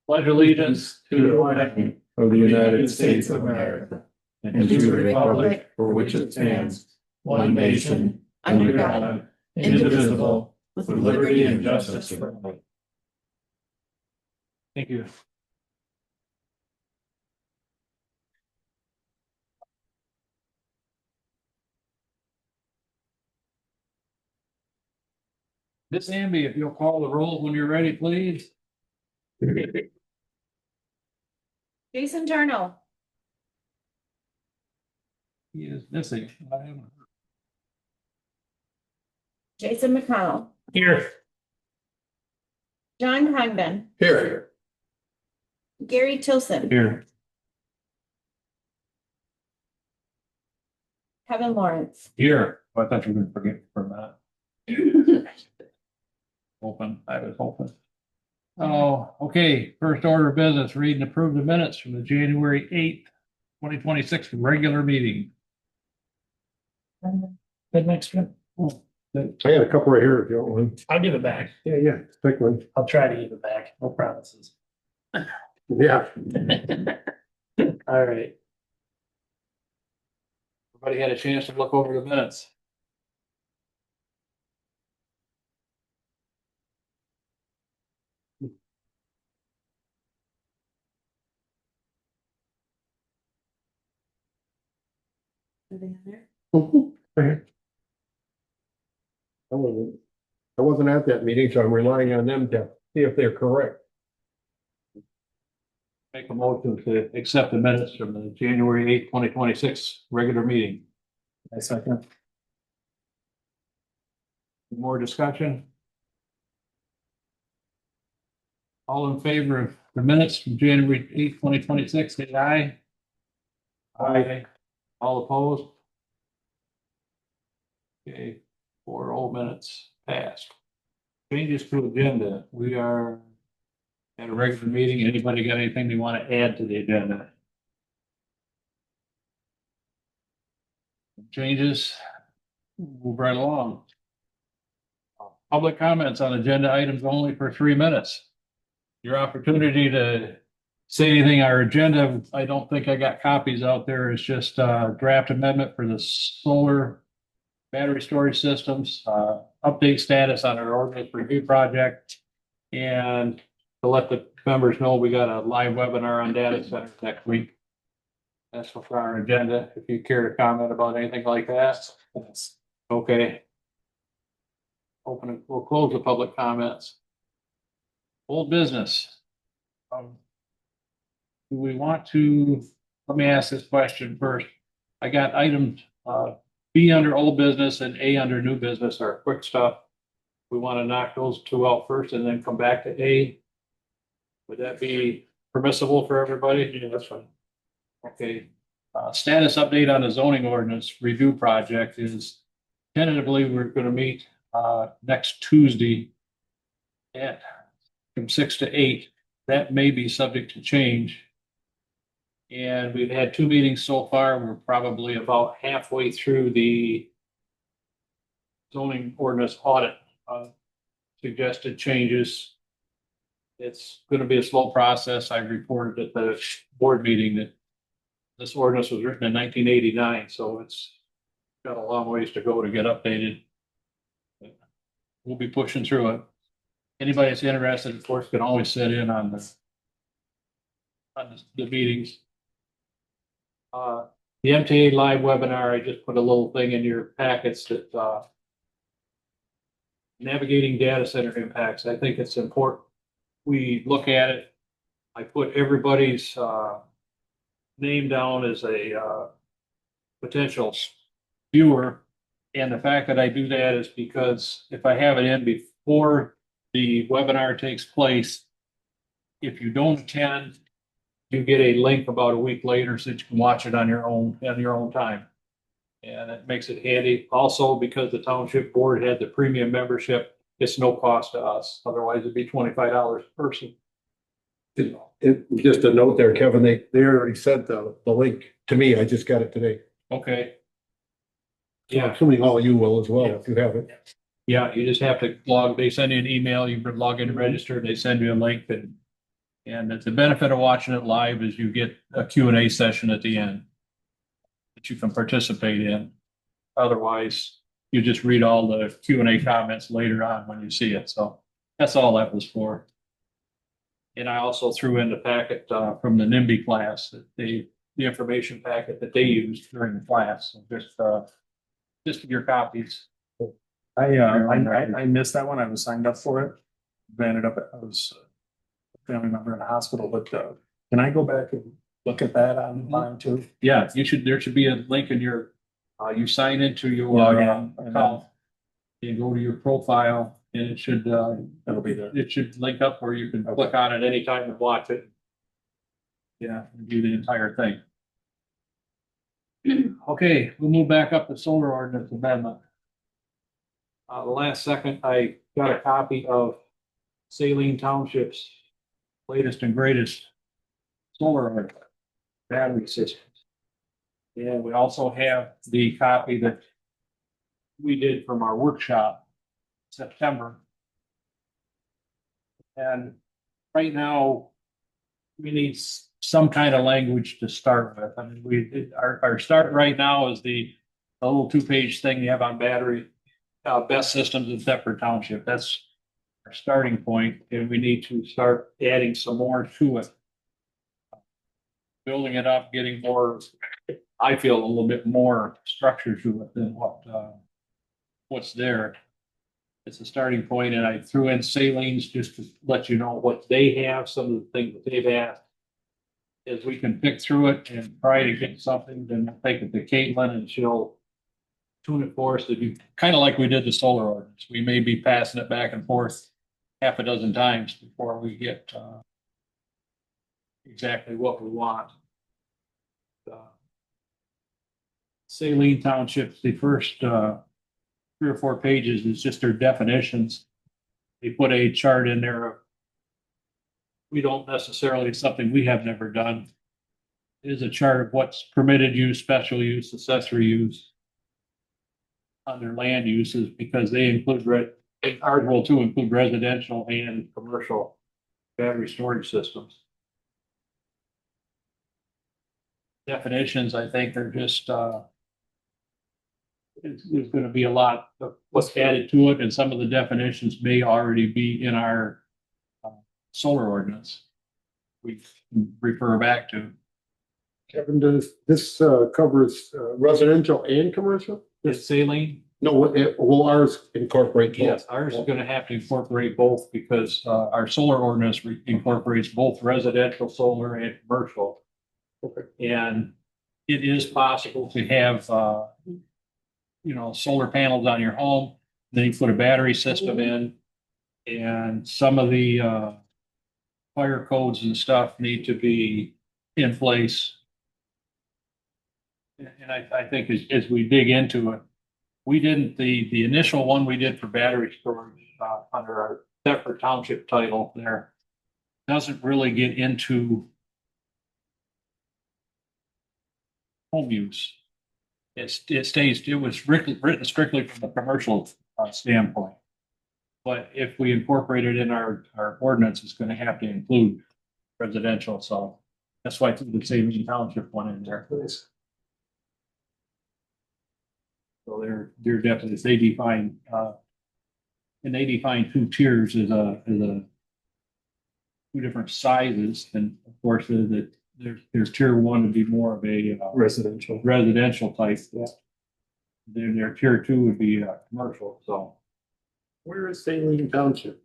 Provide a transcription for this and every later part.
Pledge allegiance to the flag of the United States of America and to the republic for which it stands, one nation, under God, indivisible, with liberty and justice for all. Thank you. Miss Amby, if you'll call the roll when you're ready, please. Jason Jarno, He is missing. I haven't heard. Jason McConnell, Here. John Congdon, Here. Gary Tilson, Here. Kevin Lawrence. Here. Oh, I thought you were gonna forget from that. Open, I was hoping. Oh, okay, first order of business, read and approve the minutes from the January 8th, 2026 regular meeting. The next one. I had a couple right here if you want one. I'll give it back. Yeah, pick one. I'll try to give it back, no promises. Yeah. All right. Everybody had a chance to look over the minutes. Are they in there? I wasn't at that meeting, so I'm relying on them to see if they're correct. Make a motion to accept the minutes from the January 8th, 2026 regular meeting. I second. More discussion? All in favor of the minutes from January 8th, 2026, say aye. Aye. All opposed? Okay, 4 minutes passed. Changes to agenda. We are at a regular meeting. Anybody got anything they want to add to the agenda? Changes? Move right along. Public comments on agenda items only for 3 minutes. Your opportunity to say anything on our agenda, I don't think I got copies out there. It's just a draft amendment for the solar battery storage systems, update status on our ordinance review project. And to let the members know, we got a live webinar on data centers next week. That's for our agenda. If you care to comment about anything like that. Okay. We'll close the public comments. Old business. Do we want to, let me ask this question first. I got items, B under old business and A under new business are quick stuff. We want to knock those two out first and then come back to A. Would that be permissible for everybody? Yeah, that's fine. Okay. Status update on the zoning ordinance review project is tentatively, we're going to meet next Tuesday at from 6 to 8. That may be subject to change. And we've had 2 meetings so far. We're probably about halfway through the zoning ordinance audit suggested changes. It's going to be a slow process. I reported at the board meeting that this ordinance was written in 1989, so it's got a long ways to go to get updated. We'll be pushing through it. Anybody that's interested, of course, can always sit in on the meetings. The MTA live webinar, I just put a little thing in your packets that navigating data center impacts. I think it's important we look at it. I put everybody's name down as a potential viewer. And the fact that I do that is because if I have it in before the webinar takes place, if you don't attend, you get a link about a week later so that you can watch it on your own time. And it makes it handy. Also, because the township board had the premium membership, it's no cost to us. Otherwise, it'd be $25 per person. Just a note there, Kevin, they already sent the link to me. I just got it today. Okay. So I'm assuming all you will as well, if you have it. Yeah, you just have to log, they send you an email, you can log in and register, they send you a link and the benefit of watching it live is you get a Q&A session at the end that you can participate in. Otherwise, you just read all the Q&A comments later on when you see it. So that's all that was for. And I also threw in the packet from the NIMBY class, that the information packet that they used during the class. So just your copies. I missed that one. I was signed up for it. But ended up, I was a family member in the hospital, but, can I go back and look at that online too? Yeah, there should be a link in your, you sign into your Log in, account. You go to your profile and it should, It'll be there. it should link up where you can click on it anytime and watch it. Yeah, and do the entire thing. Okay, we'll move back up to solar ordinance amendment. The last second, I got a copy of Saline Township's latest and greatest solar ordinance battery systems. And we also have the copy that we did from our workshop in September. And right now, we need some kind of language to start with. I mean, our start right now is the little 2-page thing you have on battery, best systems in Thetford Township. That's our starting point, and we need to start adding some more to it. Building it up, getting more, I feel a little bit more structure to it than what's there. It's a starting point, and I threw in Salines just to let you know what they have, some of the things that they've asked. As we can pick through it and try to get something, then we'll take it to Caitlin and she'll tune it for us to do kind of like we did the solar ordinance. We may be passing it back and forth half a dozen times before we get exactly what we want. Saline Township, the first 3 or 4 pages is just their definitions. They put a chart in there. We don't necessarily, it's something we have never done. It is a chart of what's permitted use, special use, accessory use under land uses, because they include, Article 2 include residential and commercial battery storage systems. Definitions, I think, are just, there's going to be a lot of what's added to it, and some of the definitions may already be in our solar ordinance. We refer back to. Kevin, does this covers residential and commercial? It's saline. No, will ours incorporate both? Yes, ours is going to have to incorporate both because our solar ordinance incorporates both residential solar and commercial. Okay. And it is possible to have, solar panels on your home, then you put a battery system in, and some of the fire codes and stuff need to be in place. And I think as we dig into it, we didn't, the initial one we did for battery storage under our Thetford Township title there doesn't really get into home use. It was written strictly from a commercial standpoint. But if we incorporate it in our ordinance, it's going to have to include residential. So that's why I threw the Saline Township one in there. So they're definitely, they define, and they define 2 tiers as a 2 different sizes. And of course, there's tier 1 would be more of a residential type. Yeah. Then their tier 2 would be commercial. So Where is Saline Township?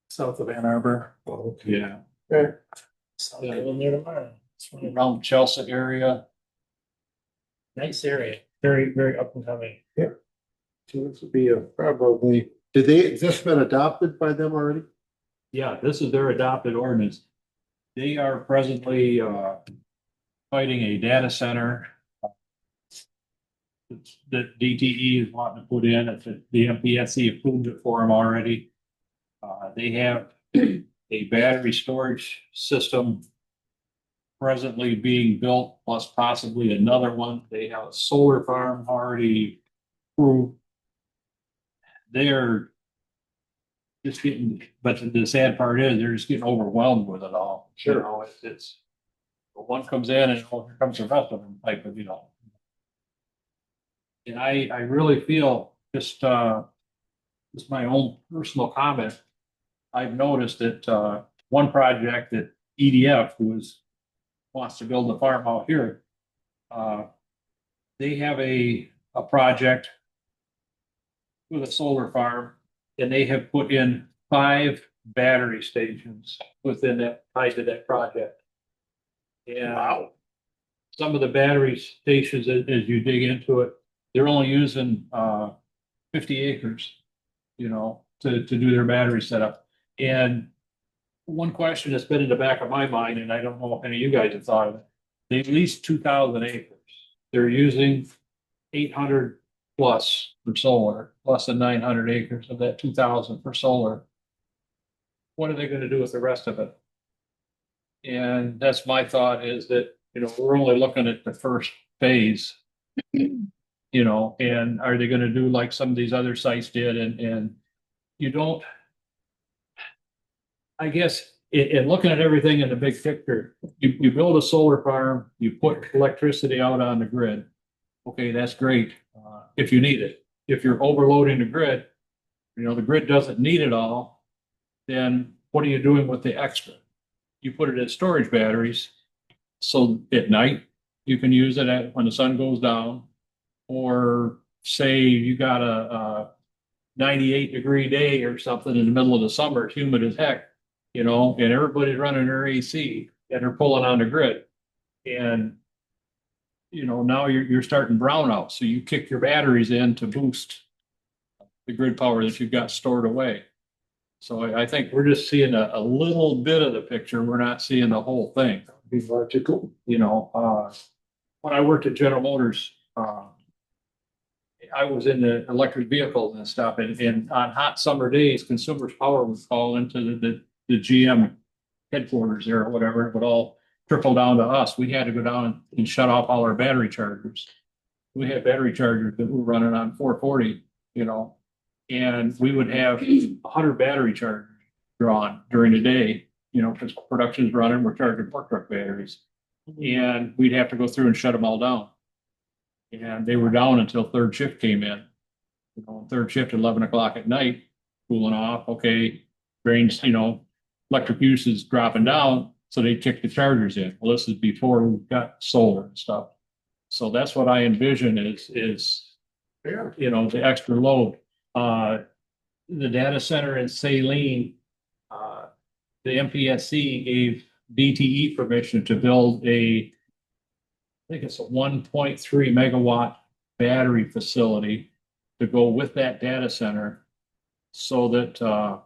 South of Ann Arbor. Oh, okay. yeah, Okay. Yeah. Near tomorrow. around Chelsea area. Nice area. Very, very up and coming. So this would be probably, has this been adopted by them already? Yeah, this is their adopted ordinance. They are presently fighting a data center that DTE is wanting to put in. It's the MPSC approved it for them already. They have a battery storage system presently being built, plus possibly another one. They have a solar farm already approved. they're just getting, but the sad part is they're just getting overwhelmed with it all. You Sure. know, it's one comes in and oh, here comes the rest of them type of, And I really feel just my own personal comment. I've noticed that one project that EDF, wants to build a farm out here, they have a project with a solar farm, and they have put in 5 battery stations within that, tied to that project. And some of the battery stations, as you dig into it, they're only using 50 acres, to do their battery setup. And one question that's been in the back of my mind, and I don't know if any of you guys have thought of it, they leased 2,000 acres. They're using 800 plus for solar, plus the 900 acres of that 2,000 for solar. What are they going to do with the rest of it? And that's my thought, is that, we're only looking at the first phase, and are they going to do like some of these other sites did? And you don't, I guess, in looking at everything in the big picture, you build a solar farm, you put electricity out on the grid. Okay, that's great, if you need it. If you're overloading the grid, the grid doesn't need it all, then what are you doing with the extra? You put it in storage batteries, so at night you can use it when the sun goes down, or say you got a 98-degree day or something in the middle of the summer, it's humid as heck, and everybody's running their AC and they're pulling on the grid. And, now you're starting brownout. So you kick your batteries in to boost the grid power that you've got stored away. So I think we're just seeing a little bit of the picture. We're not seeing the whole thing. Be logical. When I worked at General Motors, I was in the electric vehicles and stuff, and on hot summer days, Consumers Power would call into the GM headquarters there or whatever. It would all trickle down to us. We had to go down and shut off all our battery chargers. We had battery chargers that were running on 440, and we would have 100 battery chargers drawn during the day, because production's running, we're charging fork truck batteries. And we'd have to go through and shut them all down. And they were down until third shift came in. Third shift, 11 o'clock at night, cooling off. Okay, drains, electric use is dropping down, so they kick the chargers in. Well, this is before we got solar and stuff. So that's what I envision is the extra load. The data center in Saline, the MPSC gave DTE permission to build I think it's a 1.3 megawatt battery facility to go with that data center, so that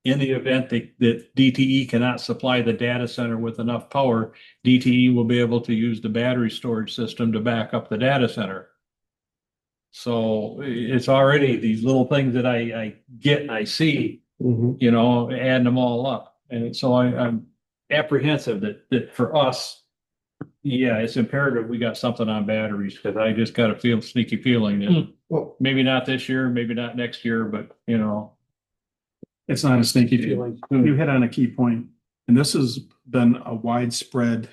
in the event that DTE cannot supply the data center with enough power, DTE will be able to use the battery storage system to back up the data center. So it's already these little things that I get and I see, adding them all up. And so I'm apprehensive that for us, yeah, it's imperative we got something on batteries, because I just got a sneaky feeling that Well, maybe not this year, maybe not next year, but It's not a sneaky feeling. You hit on a key point, and this has been a widespread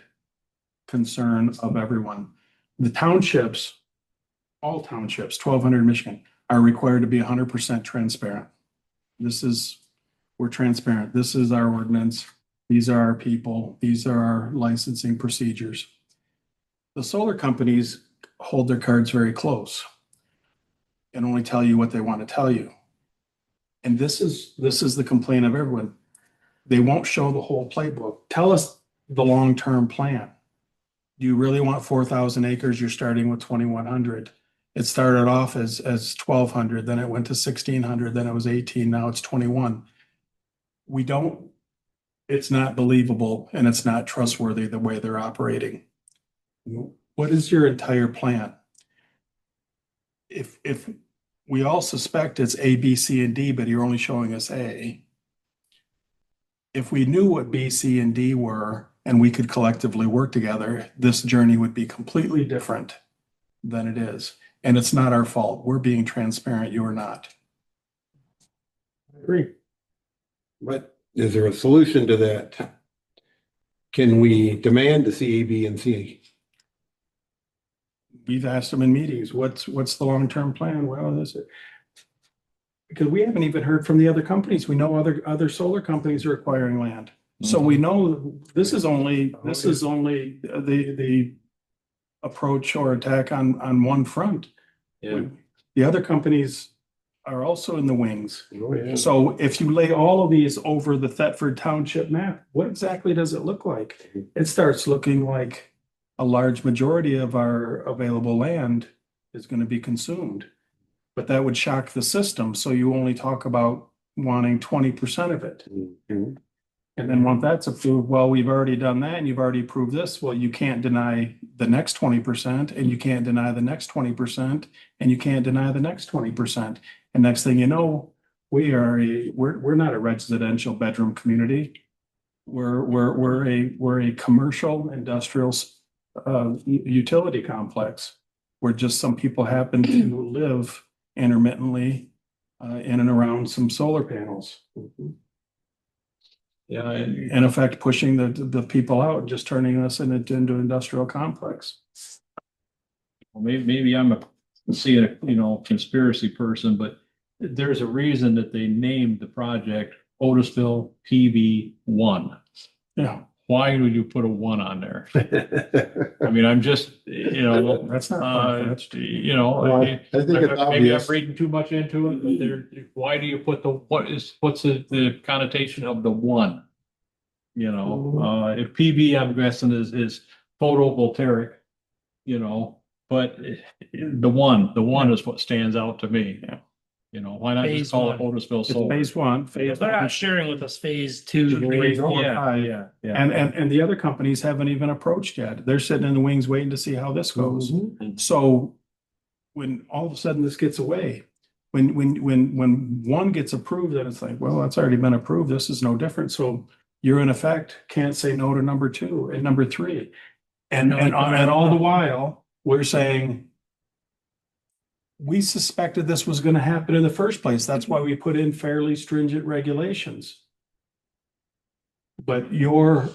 concern of everyone. The townships, all townships, 1,200 in Michigan, are required to be 100% transparent. We're transparent. This is our ordinance. These are our people. These are our licensing procedures. The solar companies hold their cards very close and only tell you what they want to tell you. And this is the complaint of everyone. They won't show the whole playbook. Tell us the long-term plan. Do you really want 4,000 acres? You're starting with 2,100. It started off as 1,200, then it went to 1,600, then it was 18, now it's 21. It's not believable, and it's not trustworthy the way they're operating. What is your entire plan? If we all suspect it's A, B, C, and D, but you're only showing us A. If we knew what B, C, and D were, and we could collectively work together, this journey would be completely different than it is. And it's not our fault. We're being transparent. You're not. Agree. But is there a solution to that? Can we demand to see A, B, and C? We've asked them in meetings, what's the long-term plan? Well, this is. Because we haven't even heard from the other companies. We know other solar companies are acquiring land. So we know this is only the approach or attack on one front. Yeah. The other companies are also in the wings. Oh, yeah. So if you lay all of these over the Thetford Township map, what exactly does it look like? It starts looking like a large majority of our available land is going to be consumed. But that would shock the system. So you only talk about wanting 20% of it. Mhm. And then once that's approved, well, we've already done that and you've already approved this. Well, you can't deny the next 20% and you can't deny the next 20% and you can't deny the next 20%. And next thing you know, we're not a residential bedroom community. We're a commercial industrial utility complex where just some people happen to live intermittently in and around some solar panels. Yeah, In effect, pushing the people out, just turning us into industrial complex. well, maybe I'm a conspiracy person, but there's a reason that they named the project Otisville PV1. Yeah, Why would you put a 1 on there? I mean, I'm just, that's not far-fetched. Well, I think it's maybe I'm obvious. reading too much into it, but why do you put what's the connotation of the 1? If PV, I'm guessing is photovoltaic, but the one is what stands out to me. Yeah. Why not Phase just call it one. Otisville It's Solar? phase one, phase They're one. not sharing with us phase 2, 3, 4, Yeah, 5. yeah. And the other companies haven't even approached yet. They're sitting in the wings waiting to see how this goes. Mhm. So when all of a sudden this gets away, when one gets approved, then it's like, well, that's already been approved. This is no different. So you're in effect can't say no to number 2 and number 3. And all the while, we're saying we suspected this was going to happen in the first place. That's why we put in fairly stringent regulations. But your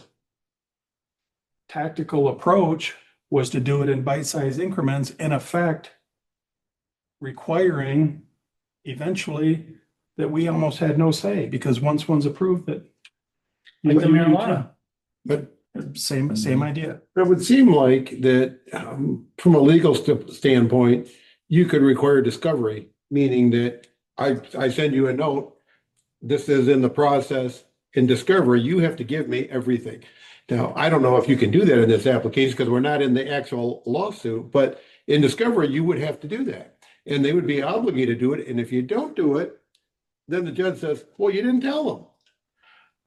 tactical approach was to do it in bite-sized increments, in effect, requiring eventually that we almost had no say, because once one's approved that. Like the marijuana. But Same idea. it would seem like that, from a legal standpoint, you could require discovery, meaning that I send you a note, this is in the process. In discovery, you have to give me everything. Now, I don't know if you can do that in this application because we're not in the actual lawsuit, but in discovery, you would have to do that. And they would be obligated to do it. And if you don't do it, then the judge says, well, you didn't tell them.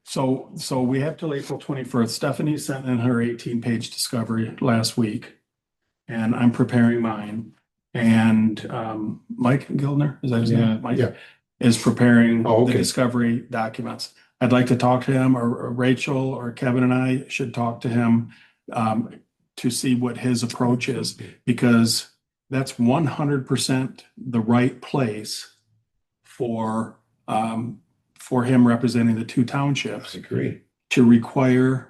So we have till April 21st. Stephanie sent in her 18-page discovery last week, and I'm preparing mine. And Mike Gildner, is that his name? Mike Yeah. is preparing Oh, okay. the discovery documents. I'd like to talk to him, or Rachel or Kevin and I should talk to him to see what his approach is, because that's 100% the right place for him representing the 2 townships agree. to require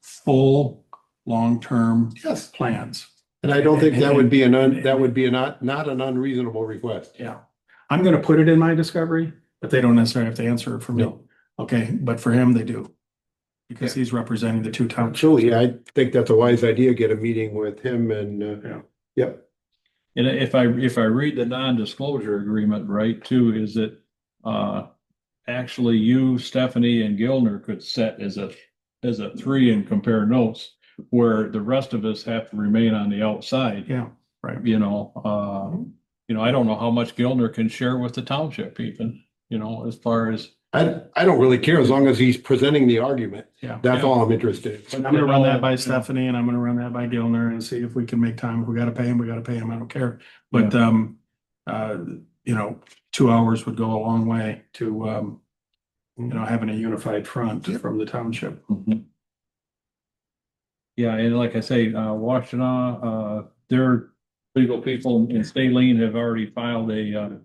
full long-term Yes. plans. And I don't think that would be not an unreasonable request. Yeah. I'm going to put it in my discovery, but they don't necessarily have to answer it for me. No. Okay, but for him, they do. Because he's representing the 2 townships. Absolutely. I think that's a wise idea. Get a meeting with him and, Yeah. yep. And if I read the non-disclosure agreement right too, is that actually you, Stephanie, and Gilner could set as a 3 and compare notes, where the rest of us have to remain on the outside. Yeah, right. I don't know how much Gilner can share with the township even, as far as. I don't really care as long as he's presenting the argument. Yeah. That's all I'm interested But in. I'm gonna run that by Stephanie and I'm gonna run that by Gilner and see if we can make time. If we gotta pay him, we gotta pay him. I don't care. But 2 hours would go a long way to having a unified front from the township. Mhm. Yeah, and like I say, Washtenaw, their legal people in Staline have already filed a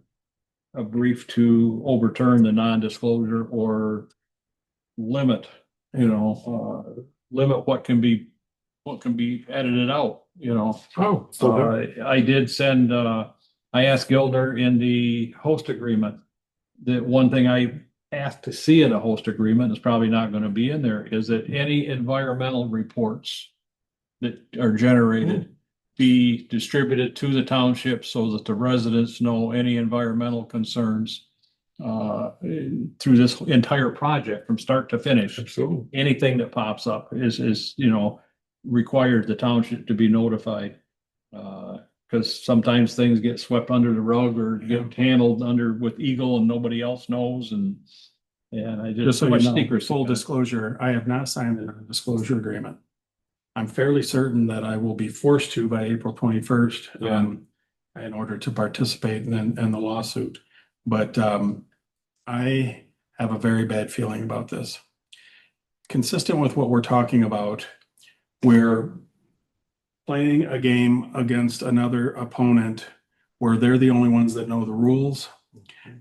a brief to overturn the non-disclosure or limit, limit what can be edited out, Oh, I did send, I asked Gildner in the host agreement that one thing I asked to see in a host agreement is probably not going to be in there, is that any environmental reports that are generated be distributed to the township so that the residents know any environmental concerns through this entire project from start to finish. absolutely. Anything that pops up is required the township to be notified. Because sometimes things get swept under the rug or get handled under with Eagle and nobody else knows and I Just just so so much you know, secrecy. full disclosure, I have not signed a disclosure agreement. I'm fairly certain that I will be forced to by April 21st, in order to participate in the lawsuit. But, I have a very bad feeling about this. Consistent with what we're talking about, we're playing a game against another opponent where they're the only ones that know the rules.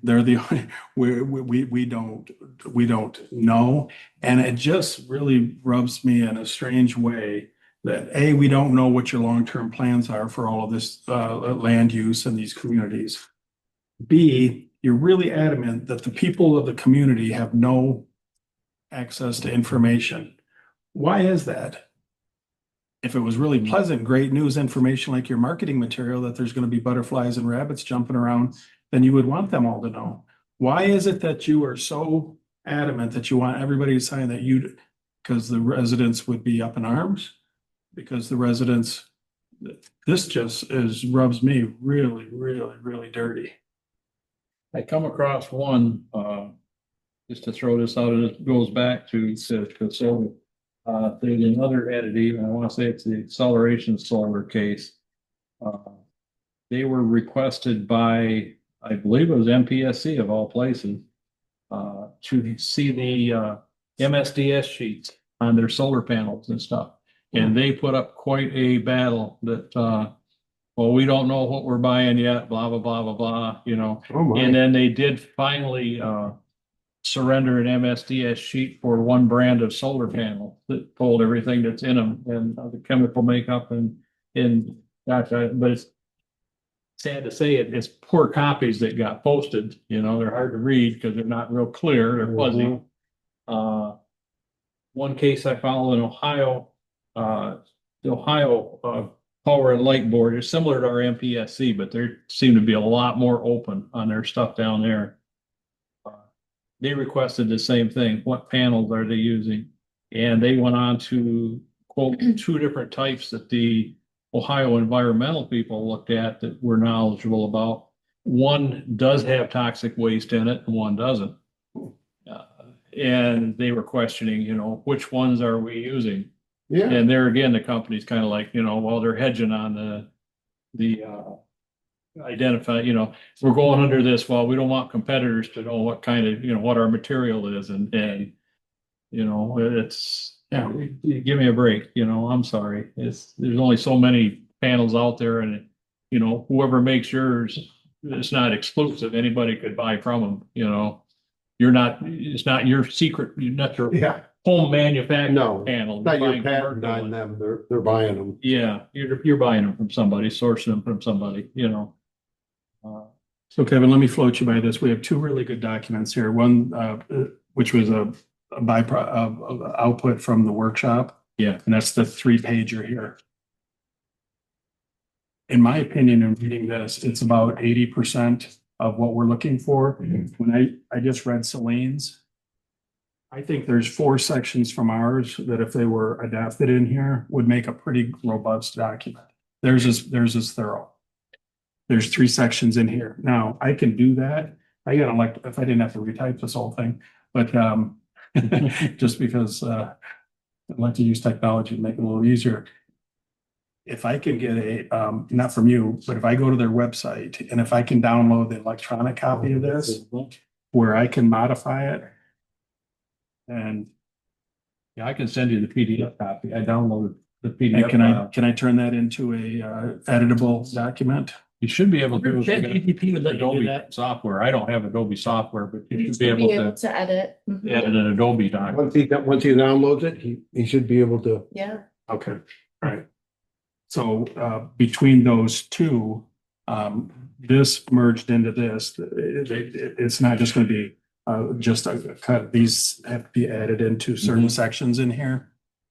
They're the only, we don't know. And it just really rubs me in a strange way that A, we don't know what your long-term plans are for all of this land use in these communities. B, you're really adamant that the people of the community have no access to information. Why is that? If it was really pleasant, great news information like your marketing material that there's going to be butterflies and rabbits jumping around, then you would want them all to know. Why is it that you are so adamant that you want everybody to sign that because the residents would be up in arms? Because the residents, this just rubs me really, really, really dirty. I come across one, just to throw this out, and it goes back to so there's another entity, and I want to say it's the Acceleration Solar case. They were requested by, I believe it was MPSC of all places, to see the MSDS sheets on their solar panels and stuff. And they put up quite a battle that, well, we don't know what we're buying yet, blah, blah, blah, blah, blah, Oh, my. And then they did finally surrender an MSDS sheet for one brand of solar panel that told everything that's in them and the chemical makeup and gosh, but it's sad to say it's poor copies that got posted. They're hard to read because they're not real clear. They're fuzzy. One case I followed in Ohio, the Ohio Power and Light Board is similar to our MPSC, but they seem to be a lot more open on their stuff down there. They requested the same thing. What panels are they using? And they went on to quote two different types that the Ohio environmental people looked at that we're knowledgeable about. One does have toxic waste in it and one doesn't. And they were questioning, which ones are we using? Yeah, And there again, the company's kind of like, well, they're hedging on the identify, we're going under this. Well, we don't want competitors to know what kind of, what our material is. And it's, give me a break, I'm sorry. There's only so many panels out there and, whoever makes yours, it's not exclusive. Anybody could buy from them, it's not your secret, not your home manufactured No, panel. not You're your buying patent commercial on ones. them, they're buying them. Yeah, you're buying them from somebody, sourcing them from somebody, So Kevin, let me float you by this. We have two really good documents here. One, which was a output from the workshop. Yeah. And that's the 3-pager here. In my opinion, in reading this, it's about 80% of what we're looking for. When I just read Celine's, I think there's 4 sections from ours that if they were adapted in here would make a pretty robust document. Theirs is thorough. There's 3 sections in here. Now I can do that. I gotta like, if I didn't have to retype this whole thing, but just because I'd like to use technology to make it a little easier. If I can get a, not from you, but if I go to their website and if I can download the electronic copy of this where I can modify it. And Yeah, I can send you the PDF copy. I downloaded the and PDF can file. I turn that into a editable document? You should be able to. if you got ChatGPT would let you do Adobe that. software. I don't have Adobe software, but you should be Be able able to to edit. Mhm. edit an Adobe doc. Once he downloads it, he should be able to. Yeah. Okay, all right. So between those two, this merged into this, it's not just going to be just a cut. These have to be added into certain sections in here.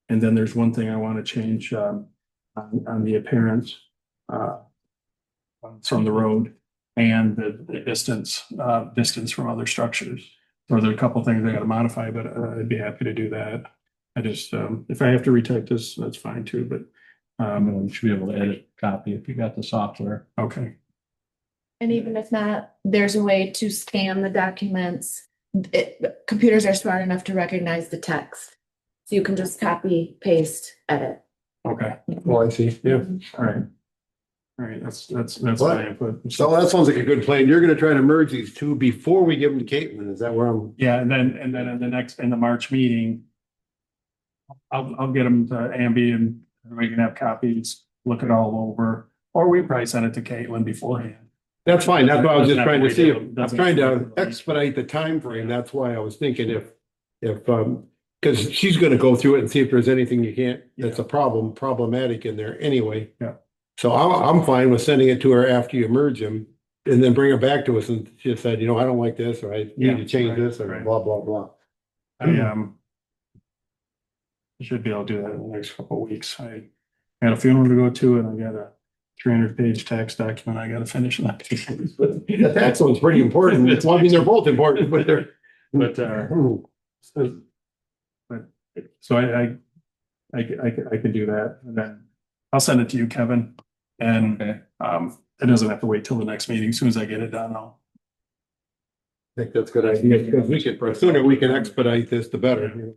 And then there's one thing I want to change on the appearance from the road and the distance from other structures. Or there are a couple things I got to modify, but I'd be happy to do that. I just, if I have to retype this, that's fine too, but You should be able to edit copy if you got the software. okay. And even if not, there's a way to scan the documents. Computers are smart enough to recognize the text. So you can just copy, paste, edit. Okay, Oh, I see. Yeah. all right. All right, that's What? my input. So that sounds like a good plan. You're gonna try to merge these two before we give them to Caitlin. Is that where I'm? Yeah, and then in the March meeting, I'll get them to Amby and we can have copies, look it all over, or we probably send it to Caitlin beforehand. That's fine. That's what I was just trying to see. I'm Doesn't- trying to expedite the time frame. That's why I was thinking if, because she's gonna go through it and see if there's anything you can't, that's a problematic in there anyway. Yeah. So I'm fine with sending it to her after you merge them and then bring it back to us and she said, I don't like this, or I need to change this, or right. blah, blah, blah. I should be able to do that in the next couple of weeks. I got a funeral to go to and I got a 300-page tax document I gotta finish. The tax one's pretty important. Well, I mean, they're both important, but they're. But so I could do that and then I'll send it to you, Kevin. And it doesn't have to wait till the next meeting. As soon as I get it done, I'll. I think that's a good idea, because the sooner we can expedite this, the better.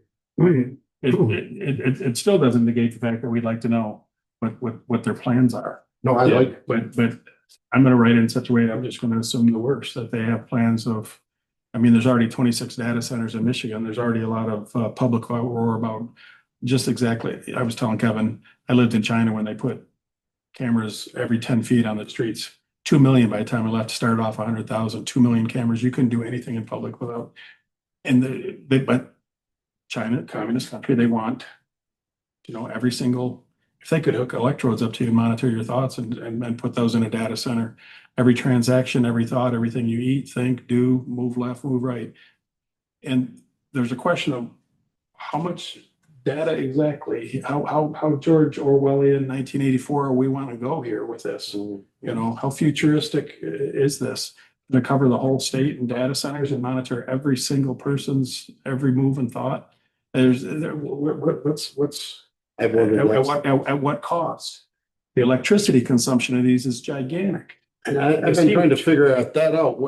It still doesn't negate the fact that we'd like to know what their plans are. No, I like, But I'm gonna write it in such a way, I'm just gonna assume the worst, that they have plans of. I mean, there's already 26 data centers in Michigan. There's already a lot of public uproar about just exactly. I was telling Kevin, I lived in China when they put cameras every 10 feet on the streets. 2 million by the time I left, started off 100,000, 2 million cameras. You couldn't do anything in public without. And but China, communist country, they want, every single, if they could hook electrodes up to you and monitor your thoughts and put those in a data center, every transaction, every thought, everything you eat, think, do, move left, move right. And there's a question of how much data exactly, how George Orwellian 1984 we want to go here with this. How futuristic is this? To cover the whole state in data centers and monitor every single person's every move and thought. What's at what cost? The electricity consumption of these is gigantic. and I've been trying to figure that out.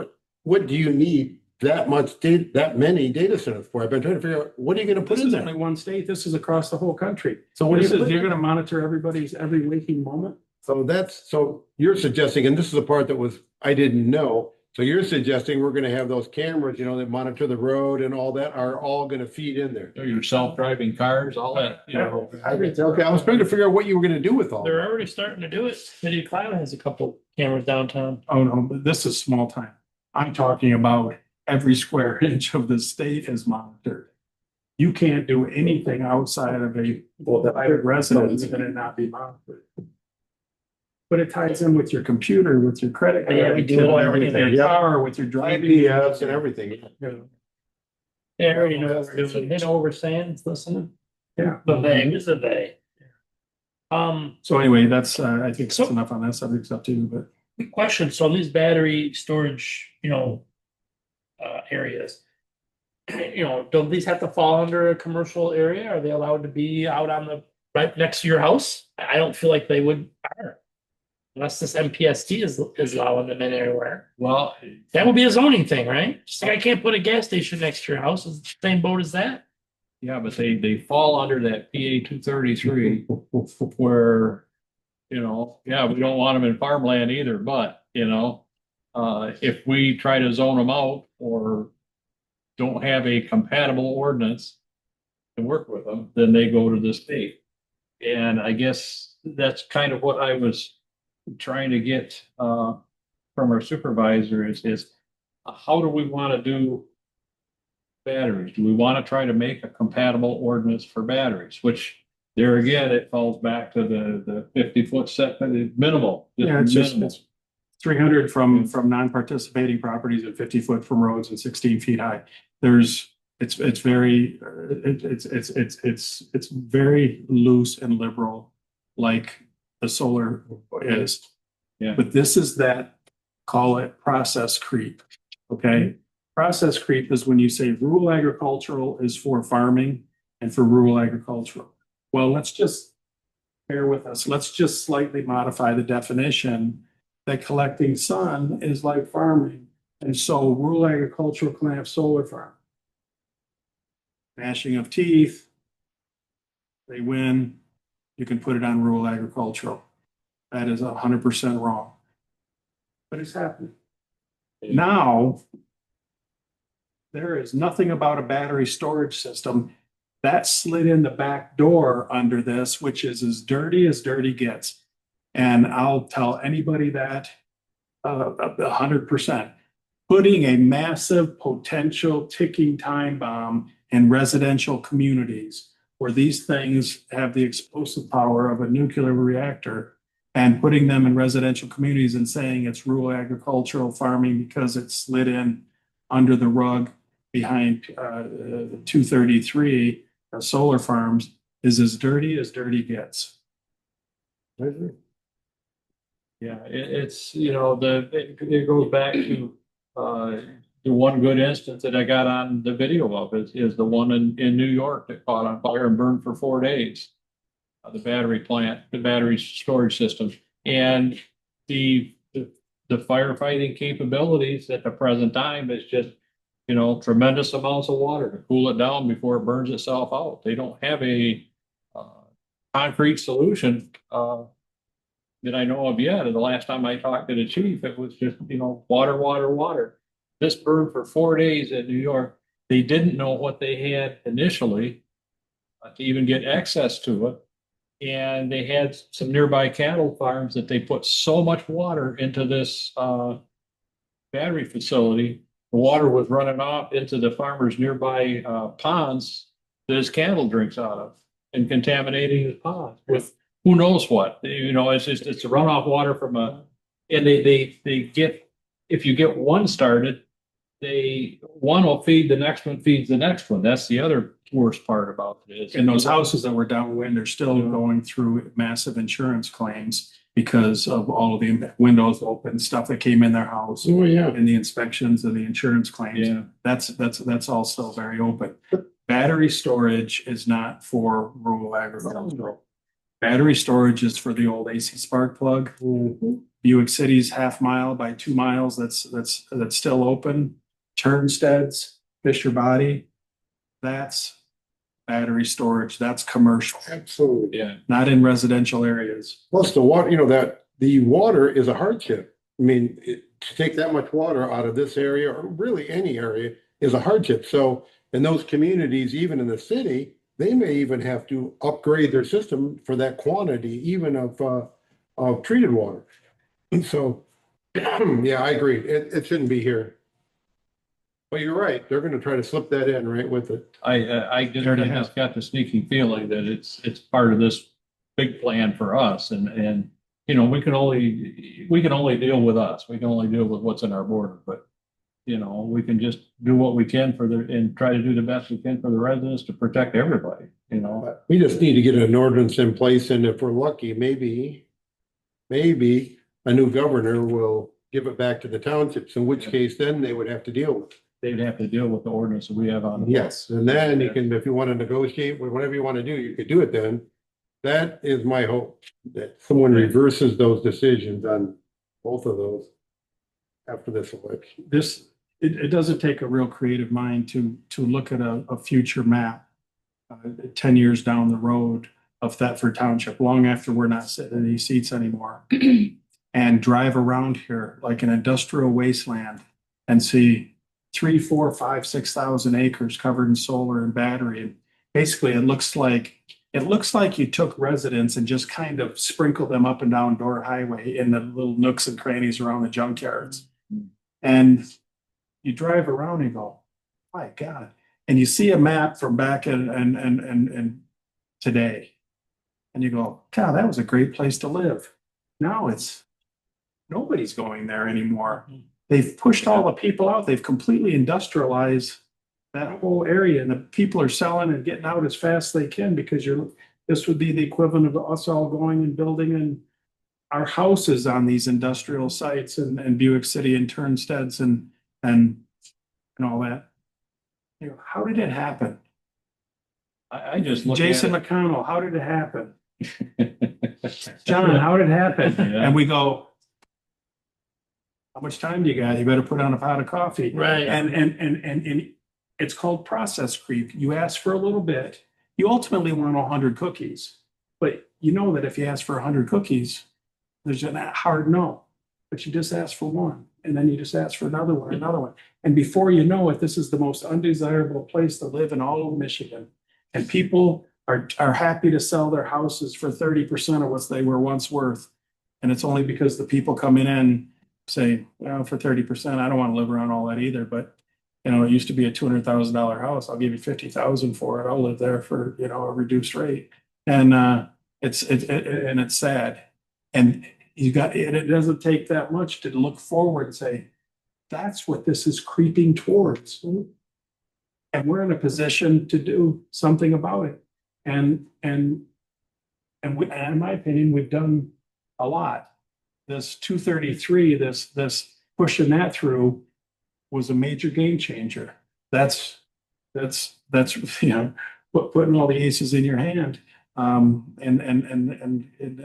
What do you need that much data, that many data centers for? I've been trying to figure out, what are you gonna put This in is there? only one state. This is across the whole country. So what do you put? You're gonna monitor everybody's every waking moment. So you're suggesting, and this is the part that I didn't know. So you're suggesting we're gonna have those cameras, that monitor the road and all that are all gonna feed in there. Your self-driving cars, all that, Okay, I was trying to figure out what you were gonna do with all They're that. already starting to do it. City of Clio has a couple cameras downtown. Oh, no, but this is small time. I'm talking about every square inch of the state is monitored. You can't do anything outside of a private residence and it not be monitored. But it ties in with your computer, with your credit card, Yeah, we do everything with your there. car, with your driving. GPS and everything. They already know what we're doing. They know what we're saying. It's listening. Yeah. The they, who's the they? So anyway, that's, I think So- it's enough on that subject. It's up to you, but. Quick question. So these battery storage, areas. Don't these have to fall under a commercial area? Are they allowed to be out on the right next to your house? I don't feel like they would. Unless this MPST is allowing them in everywhere. well, That would be a zoning thing, right? Just like I can't put a gas station next to your house. It's the same boat as that. yeah, but they fall under that PA 233 where, we don't want them in farmland either, but, if we try to zone them out or don't have a compatible ordinance to work with them, then they go to the state. And I guess that's kind of what I was trying to get, from our supervisor is how do we want to do batteries? Do we want to try to make a compatible ordinance for batteries, which there again, it falls back to the 50-foot setback, minimal. Yeah, it's just, minimal. it's 300 from non-participating properties and 50 foot from roads and 16 feet high. It's very, it's very loose and liberal, like the solar is. Yeah. But this is that, call it process creep, okay? Process creep is when you say rural agricultural is for farming and for rural agricultural. Well, let's just bear with us. Let's just slightly modify the definition that collecting sun is like farming. And so rural agricultural can have solar farm. Gnashing of teeth. They win. You can put it on rural agricultural. That is 100% wrong. But it's happening. Now, there is nothing about a battery storage system that slid in the back door under this, which is as dirty gets. And I'll tell anybody that 100%. Putting a massive potential ticking time bomb in residential communities where these things have the explosive power of a nuclear reactor, and putting them in residential communities and saying it's rural agricultural farming because it slid in under the rug behind 233 solar farms is as dirty gets. Yeah, it's, you know, it goes back to, the one good instance that I got on the video of is the one in New York that caught on fire and burned for 4 days. The battery plant, the battery storage system, and the firefighting capabilities at the present time is just, you know, tremendous amounts of water to cool it down before it burns itself out. They don't have a concrete solution that I know of yet. And the last time I talked to the chief, it was just, you know, water. This burned for 4 days in New York. They didn't know what they had initially to even get access to it. And they had some nearby cattle farms that they put so much water into this battery facility. The water was running off into the farmers' nearby ponds that his cattle drinks out of and contaminating his ponds with who knows what. You know, it's a runoff water from and they get, if you get one started, one will feed the next one, feeds the next one. That's the other worst part about it. And those houses that were downwind are still going through massive insurance claims because of all of the windows open, stuff that came in their house. Oh, yeah. And the inspections and the insurance claims. Yeah. That's all still very open. Battery storage is not for rural agricultural. Battery storage is for the old AC spark plug. Buick City's half mile by 2 miles that's still open. Turnsteads, Fisher Body, that's battery storage. That's commercial, Absolutely. Yeah. not in residential areas. Plus the water, you know, that the water is a hardship. I mean, to take that much water out of this area or really any area is a hardship. So in those communities, even in the city, they may even have to upgrade their system for that quantity, even of treated water. And so, yeah, I agree. It shouldn't be here. Well, you're right. They're going to try to slip that in right with it. I just got the sneaking feeling that it's part of this big plan for us, and you know, we can only deal with us. We can only deal with what's in our border, but you know, we can just do what we can and try to do the best we can for the residents to protect everybody, you know. But we just need to get an ordinance in place, and if we're lucky, maybe a new governor will give it back to the townships, in which case then they would have to deal with it. They'd have to deal with the ordinance that we have on. the Yes, and then you can, if you want to negotiate, whatever you want to do, you could do it then. That is my hope, that someone reverses those decisions on both of those after this election. It doesn't take a real creative mind to look at a future map 10 years down the road of Thetford Township, long after we're not sitting in these seats anymore, and drive around here like an industrial wasteland and see 3, 4, 5, 6,000 acres covered in solar and battery. And basically, it looks like it looks like you took residents and just kind of sprinkled them up and down Door Highway in the little nooks and crannies around the junkyards. And you drive around and go, my God. And you see a map from back and today. And you go, God, that was a great place to live. Now it's nobody's going there anymore. They've pushed all the people out. They've completely industrialized that whole area, and the people are selling and getting out as fast as they can because this would be the equivalent of us all going and building in our houses on these industrial sites and Buick City and Turnsteads and all that. You know, how did it happen? I just look at Jason it. McConnell, how did it happen? John, how did it happen? Yeah. And we go, how much time do you got? You better put on a pot of coffee. Right. And it's called process creep. You ask for a little bit. You ultimately want 100 cookies, but you know that if you ask for 100 cookies, there's a hard no. But you just ask for one, and then you just ask for another one, another one. And before you know it, this is the most undesirable place to live in all of Michigan. And people are happy to sell their houses for 30% of what they were once worth. And it's only because the people coming in say, well, for 30%, I don't want to live around all that either. But, you know, it used to be a $200,000 house. I'll give you 50,000 for it. I'll live there for, you know, a reduced rate. And it's sad. And it doesn't take that much to look forward and say, that's what this is creeping towards. And we're in a position to do something about it. And in my opinion, we've done a lot. This 233, this pushing that through was a major game changer. That's you know, putting all the aces in your hand, and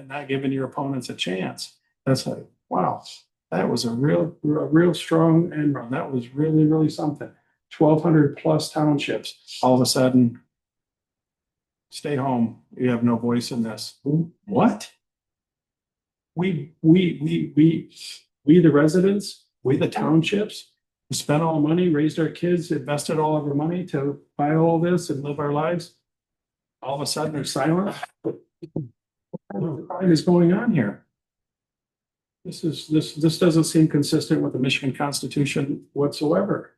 not giving your opponents a chance. That's like, wow, that was a real strong end run. That was really, really something. 1,200 plus townships. All of a sudden, stay home. You have no voice in this. What? We the residents, we the townships, who spent all the money, raised our kids, invested all of our money to buy all this and live our lives. All of a sudden, they're silent. What crime is going on here? This doesn't seem consistent with the Michigan Constitution whatsoever.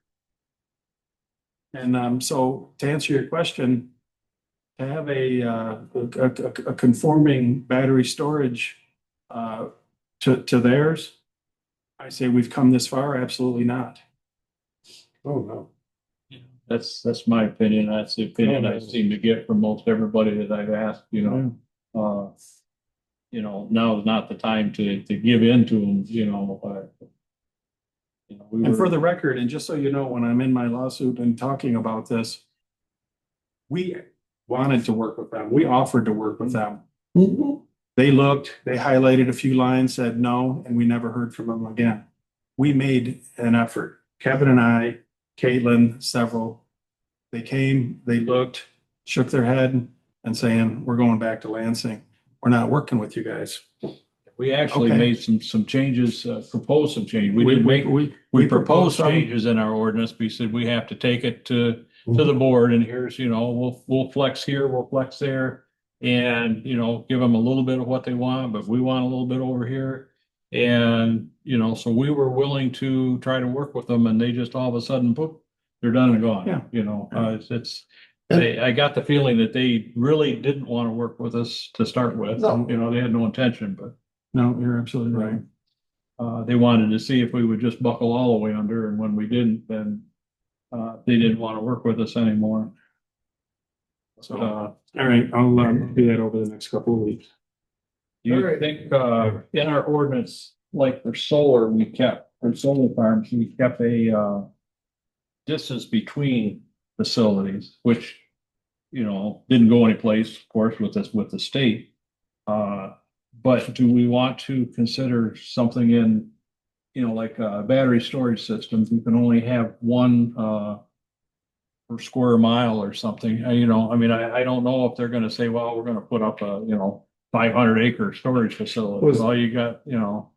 And so to answer your question, to have a conforming battery storage to theirs, I say we've come this far. Absolutely not. Oh, no. That's my opinion. That's the opinion I seem to get from most everybody that I've asked, you know, now is not the time to give in to them, you know, And for the record, and just so you know, when I'm in my lawsuit and talking about this, we wanted to work with them. We offered to work with them. They looked, they highlighted a few lines, said no, and we never heard from them again. We made an effort. Kevin and I, Caitlin, several, they came, they looked, shook their head and saying, we're going back to Lansing. We're not working with you guys. we actually Okay. made some changes, proposed some change. We didn't make, we proposed some. changes in our ordinance. We said we have to take it to the board, and here's, you know, we'll flex here, we'll flex there. And, you know, give them a little bit of what they want, but we want a little bit over here. And, you know, so we were willing to try to work with them, and they just all of a sudden, poof, they're done and gone. Yeah. You know, I got the feeling that they really didn't want to work with us to start with. No. You know, they had no intention, but No, you're absolutely right. they wanted to see if we would just buckle all the way under, and when we didn't, then they didn't want to work with us anymore. So, all right, I'll do that over the next couple of weeks. Do you think, in our ordinance, like for solar, for solar farms, we kept a, distance between facilities, which, you know, didn't go anyplace, of course, with the state. But do we want to consider something in, you know, like, battery storage systems? You can only have one, per square mile or something, you know, I mean, I don't know if they're gonna say, well, we're gonna put up a, you know, 500-acre storage facility. Well, you got, you know.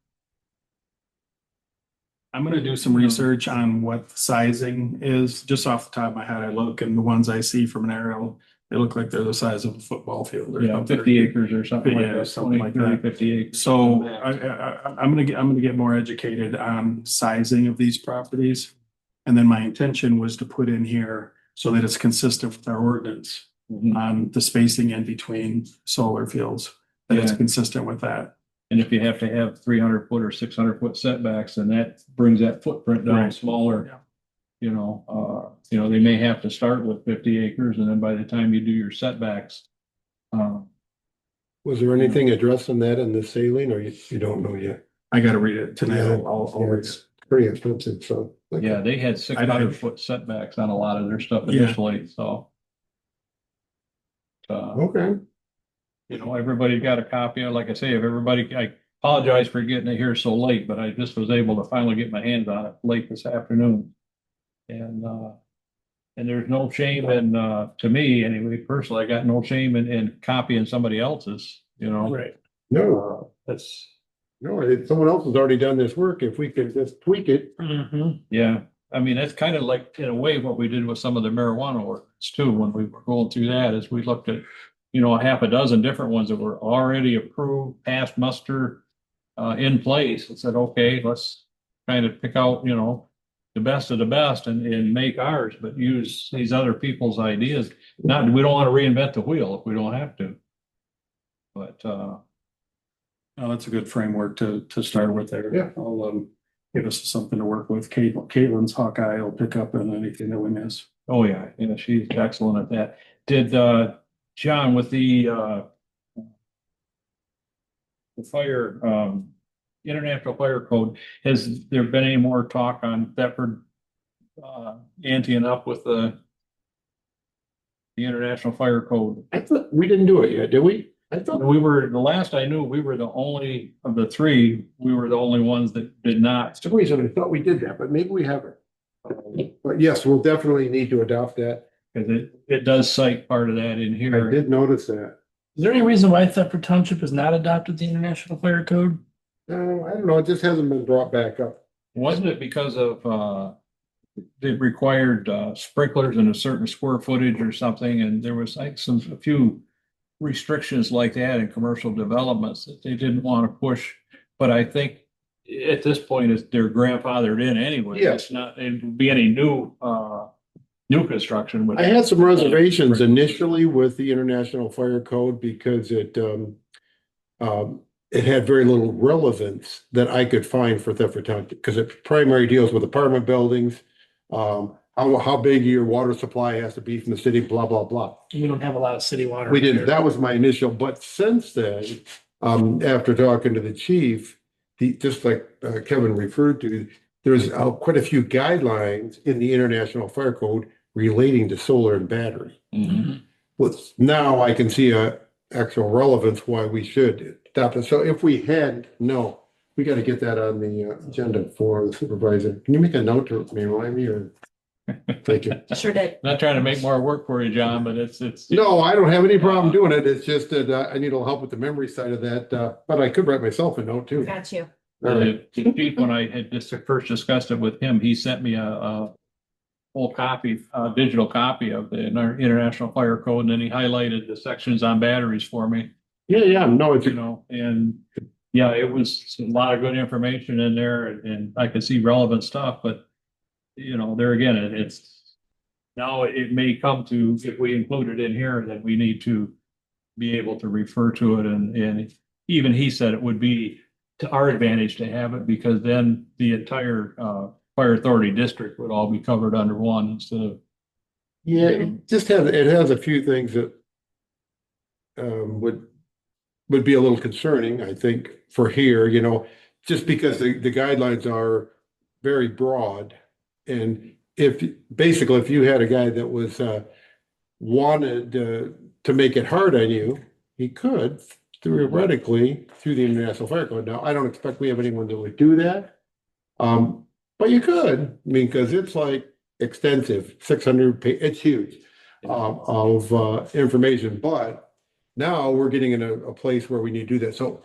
I'm gonna do some research on what sizing is, just off the top of my head. I look and the ones I see from an aerial They look like they're the size of a football field or Yeah, something. 50 acres or something like Yeah, that, something 20, like 30, that. 50 acres. So I'm gonna get more educated on sizing of these properties. And then my intention was to put in here so that it's consistent with our ordinance Mhm. on the spacing in between solar fields. That it's Yeah. consistent with that. And if you have to have 300-foot or 600-foot setbacks, then that brings that footprint down Right. smaller. Yeah. They may have to start with 50 acres and then by the time you do your setbacks. Was there anything addressing that in the saline or you don't know yet? I gotta read it tonight. Yeah. I'll read it. It's pretty expensive, so. Yeah, they had 600-foot setbacks on a lot of their stuff Yeah. initially, so. Okay. Everybody got a copy. Like I say, if everybody, I apologize for getting it here so late, but I just was able to finally get my hands on it late this afternoon. And there's no shame in, to me anyway, personally, I got no shame in copying somebody else's, Right. No, That's, someone else has already done this work. If we could just tweak it. Mm-hmm. yeah. I mean, that's kind of like, in a way, what we did with some of the marijuana ordinance too, when we were going through that, is we looked at, a half a dozen different ones that were already approved, passed muster, in place, and said, okay, let's kind of pick out, the best of the best and make ours, but use these other people's ideas. Not, we don't want to reinvent the wheel if we don't have to. But, Oh, that's a good framework to start with there. Yeah. I'll give us something to work with. Caitlin's Hawkeye will pick up on anything that we miss. oh yeah, she's excellent at that. Did, John, with the fire, international fire code, has there been any more talk on Thetford, anteing up with the international fire code? I thought we didn't do it yet, did we? I thought. The last I knew, we were the only of the three, we were the only ones that did not. For some reason, I thought we did that, but maybe we haven't. But yes, we'll definitely need to adopt that. Because it does cite part of that in I here. did notice that. Is there any reason why Thetford Township has not adopted the International Fire Code? I don't know, it just hasn't been brought back up. Wasn't it because of, it required sprinklers in a certain square footage or something, and there was like a few restrictions like that in commercial developments that they didn't want to push. But I think at this point, they're grandfathered in anyway. Yeah. It's not, it would be any new construction with. I had some reservations initially with the International Fire Code because it had very little relevance that I could find for Thetford Township, because it primarily deals with apartment buildings, how big your water supply has to be from the city, blah, blah, blah. We don't have a lot of city water. We didn't, here. that was my initial, but since then, after talking to the chief, just like Kevin referred to, there's quite a few guidelines in the International Fire Code relating to solar and battery. Mhm. Now I can see a actual relevance why we should adopt it. So if we hadn't, no, we got to get that on the agenda for the supervisor. Can you make a note to remind me, or? Thank you. Sure did. Not trying to make more work for you, John, but it's. No, I don't have any problem doing it. It's just that I need a little help with the memory side of that, but I could write myself a note too. Got you. All right. The chief, when I had just first discussed it with him, he sent me a full copy, digital copy of the International Fire Code, and then he highlighted the sections on batteries for me, Yeah, no, it's, and yeah, it was a lot of good information in there, and I could see relevant stuff, but there again, it's now it may come to, if we include it in here, that we need to be able to refer to it, and even he said it would be to our advantage to have it, because then the entire fire authority district would all be covered under one instead of. yeah, it has a few things that would be a little concerning, I think, for here, just because the guidelines are very broad. And if you had a guy that was wanted to make it hard on you, he could theoretically through the International Fire Code. Now, I don't expect we have anyone that would do that. But you could, I mean, because it's like extensive, 600 it's huge of information. But now we're getting in a place where we need to do that. So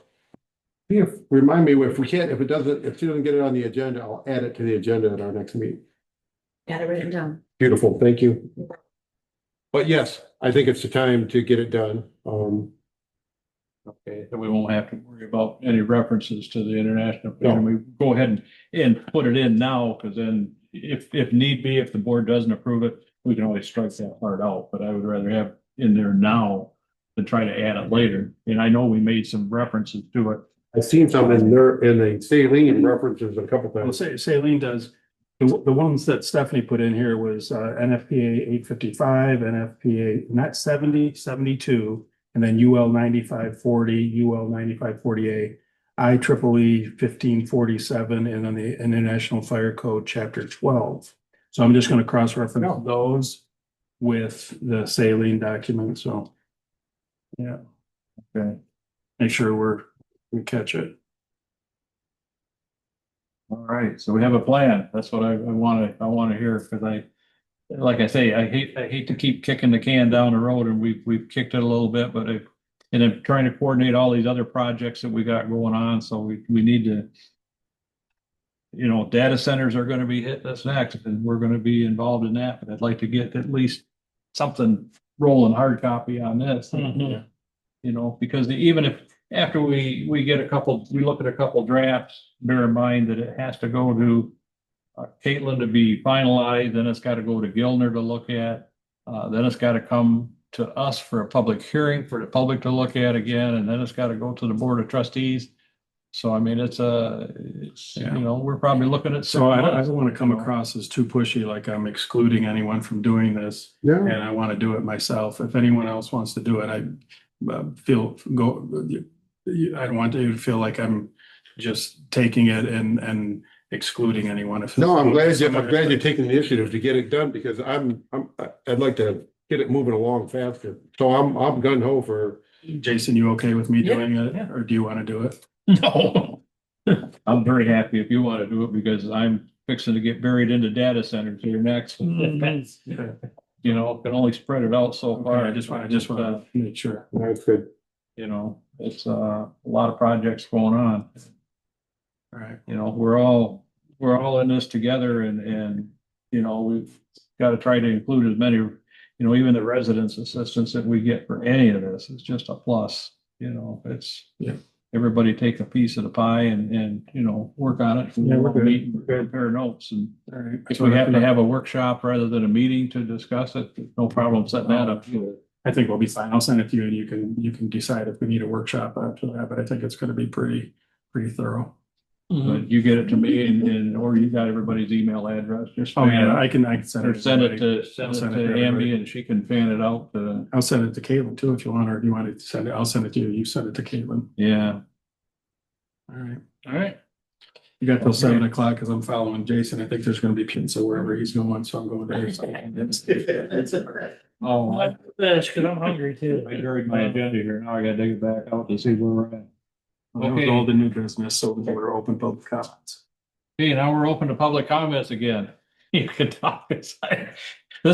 remind me if we can't, if you don't get it on the agenda, I'll add it to the agenda at our next meeting. Got it written down. Beautiful, thank you. But yes, I think it's the time to get it done. Okay, then we won't have to worry about any references to the international. No. We go ahead and put it in now, because then if need be, if the board doesn't approve it, we can always strike that part out, but I would rather have in there now than try to add it later. And I know we made some references to it. I've seen some in there, in the saline references a couple Well, times. Saline does, the ones that Stephanie put in here was NFPA 855, NFPA not 70, 72, and then UL 9540, UL 9540A, IEEE 1547, and then the International Fire Code Chapter 12. So I'm just going to cross-reference those with the saline document, so. Yeah. Okay. Make sure we catch it. All right, so we have a plan. That's what I want to hear, because like I say, I hate to keep kicking the can down the road, and we've kicked it a little bit, but and I'm trying to coordinate all these other projects that we got going on, so we need to, data centers are going to be hitting us next, and we're going to be involved in that, but I'd like to get at least something rolling hard copy on this. Mhm. Because even if, after we look at a couple drafts, bear in mind that it has to go to Caitlin to be finalized, then it's got to go to Gilner to look at. Then it's got to come to us for a public hearing for the public to look at again, and then it's got to go to the Board of Trustees. So I mean, we're probably looking at. So I don't want to come across as too pushy, like I'm excluding anyone from doing this. Yeah. And I want to do it myself. If anyone else wants to do it, I don't want you to feel like I'm just taking it and excluding anyone. No, I'm glad you're taking the initiative to get it done, because I'd like to get it moving along faster. So I'm gung ho for. Jason, you okay with me Yeah, doing it, yeah. or do you want to do it? No. I'm very happy if you want to do it, because I'm fixing to get buried into data centers here next. Mhm. Can only spread it out so far. I just want to make sure. That's good. It's a lot of projects going on. All right. We're all in this together, and we've got to try to include as many, even the residents' assistance that we get for any of this is just a plus. It's, Yeah. Everybody take a piece of the pie and work on it. Yeah, we're good. Meet and compare notes, and All right. if we have to have a workshop rather than a meeting to discuss it, no problem setting that up. I think we'll be fine. I'll send it to you, and you can decide if we need a workshop after that, but I think it's going to be pretty thorough. But you get it to me, or you got everybody's email address, just. Oh, yeah, I can send Or it. send it everybody. to I'll send it to everybody. Amby, and she can fan it out. I'll send it to Caitlin too, if you want, or do you want to send it? I'll send it to you. You send it to Caitlin. Yeah. All right. All right. You got till 7 o'clock, because I'm following Jason. I think there's going to be pizza wherever he's going, so I'm going there. Oh, I Because I'm hungry too. buried my agenda here. Now I gotta dig it back out to see where we're at. That was all the new business, so we're open public comments. Okay, now we're open to public comments again. You can talk. This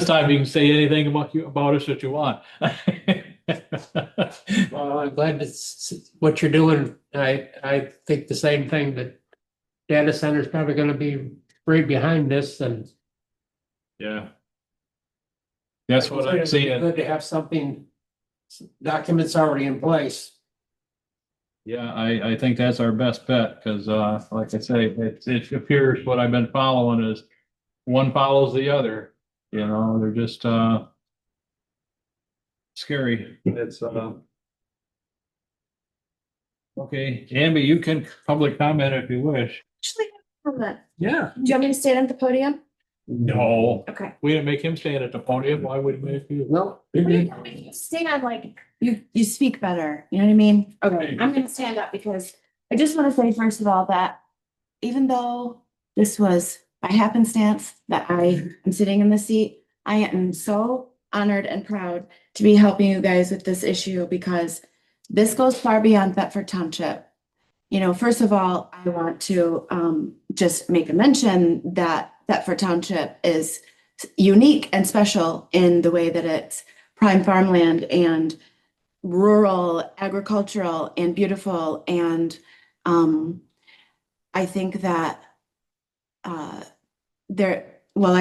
time you can say anything about us that you want. Well, I'm glad it's what you're doing. I think the same thing, that data center is probably gonna be right behind this, and Yeah. That's what I'm it's seeing. good to have something, documents already in place. Yeah, I think that's our best bet, because like I say, it appears what I've been following is one follows the other. They're just scary. It's okay, Amby, you can public comment if you wish. Actually, comment. Yeah. Do you want me to stand at the podium? No, Okay. we didn't make him stand at the podium. Why would we make you? No. Stand like you speak better. You know what I mean? Okay, I'm gonna stand up because I just want to say, first of all, that even though this was by happenstance that I am sitting in the seat, I am so honored and proud to be helping you guys with this issue, because this goes far beyond Thetford Township. First of all, I want to just make a mention that Thetford Township is unique and special in the way that it's prime farmland and rural, agricultural, and beautiful. And I think that I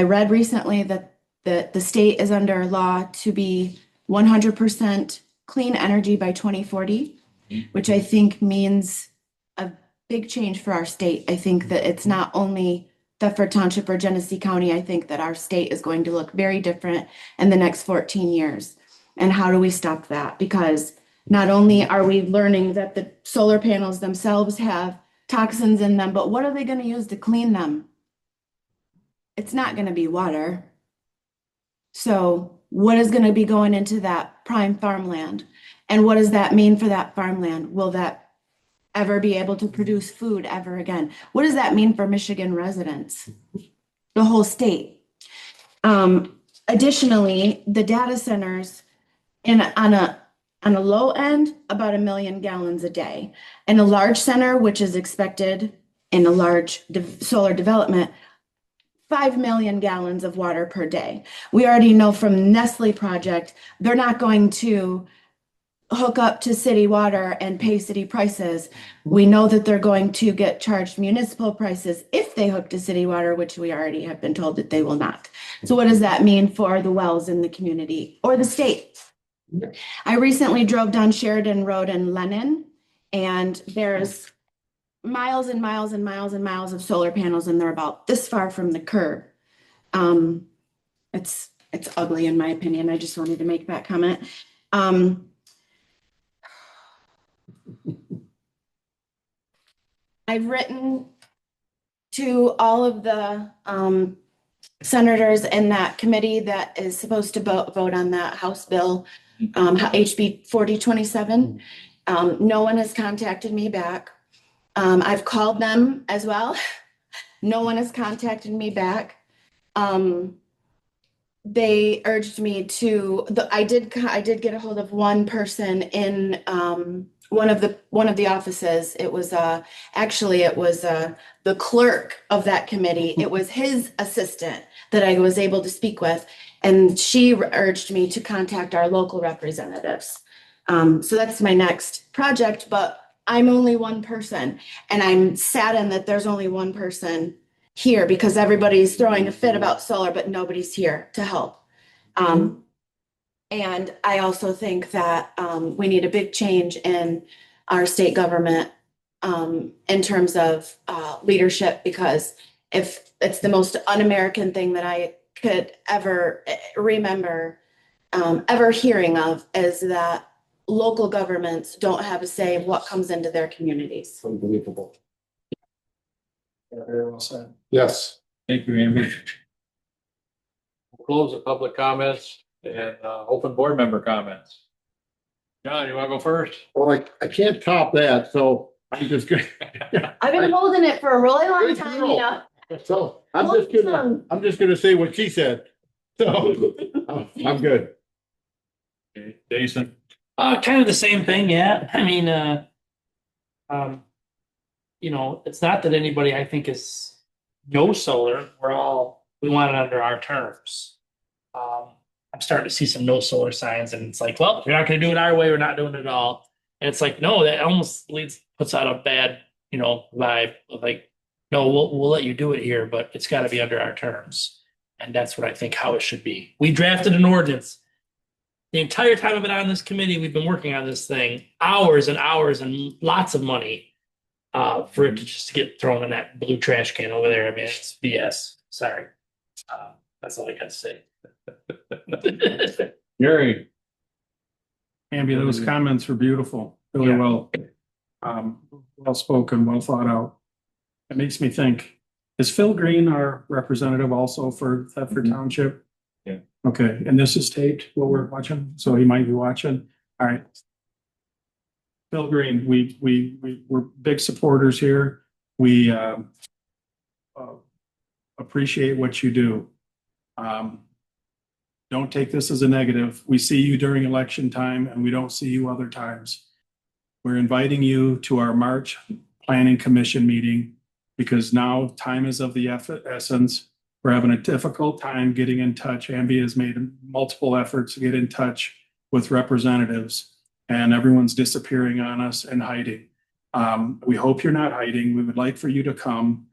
read recently that that the state is under law to be 100% clean energy by 2040, which I think means a big change for our state. I think that it's not only Thetford Township or Genesee County. I think that our state is going to look very different in the next 14 years. And how do we stop that? Because not only are we learning that the solar panels themselves have toxins in them, but what are they going to use to clean them? It's not going to be water. So what is going to be going into that prime farmland? And what does that mean for that farmland? Will that ever be able to produce food ever again? What does that mean for Michigan residents? The whole state. Additionally, the data centers on a low end, about 1 million gallons a day. In a large center, which is expected in a large solar development, 5 million gallons of water per day. We already know from Nestle project, they're not going to hook up to city water and pay city prices. We know that they're going to get charged municipal prices if they hook to city water, which we already have been told that they will not. So what does that mean for the wells in the community or the state? I recently drove down Sheridan Road in Lennon, and there's miles and miles and miles and miles of solar panels, and they're about this far from the curb. It's ugly in my opinion. I just wanted to make that comment. I've written to all of the senators in that committee that is supposed to vote on that House bill, HB 4027. No one has contacted me back. I've called them as well. No one has contacted me back. They urged me to, I did get a hold of one person in one of the offices. It was actually the clerk of that committee. It was his assistant that I was able to speak with, and she urged me to contact our local representatives. So that's my next project, but I'm only one person, and I'm saddened that there's only one person here because everybody's throwing a fit about solar, but nobody's here to help. And I also think that we need a big change in our state government in terms of leadership, because if it's the most un-American thing that I could ever remember ever hearing of, is that local governments don't have a say in what comes into their communities. Unbelievable. Very well said. Yes. Thank you, Amy. We'll close the public comments and open board member comments. John, you want to go first? Well, I can't top that, so I'm just gonna. I've been holding it for a really long Good time, girl. you know. So I'm just gonna say what she said. So I'm good. Okay, Jason. Kind of the same thing, yeah. I mean, it's not that anybody I think is no solar. We want it under our terms. I'm starting to see some no solar signs, and it's like, well, if you're not going to do it our way, we're not doing it at all. And it's like, no, that almost puts out a bad, vibe of like, no, we'll let you do it here, but it's got to be under our terms. And that's what I think how it should be. We drafted an ordinance. The entire time I've been on this committee, we've been working on this thing, hours and hours and lots of money for it to just get thrown in that blue trash can over there. I mean, it's BS. Sorry. That's all I got to say. Gary. Amby, those comments were beautiful, really well, well spoken, well thought out. It makes me think, is Phil Green our representative also for Thetford Township? Yeah. Okay, and this is taped, what we're watching, so he might be watching. All right. Phil Green, we're big supporters here. We appreciate what you do. Don't take this as a negative. We see you during election time and we don't see you other times. We're inviting you to our March Planning Commission meeting because now time is of the essence. We're having a difficult time getting in touch. Amby has made multiple efforts to get in touch with representatives, and everyone's disappearing on us and hiding. We hope you're not hiding. We would like for you to come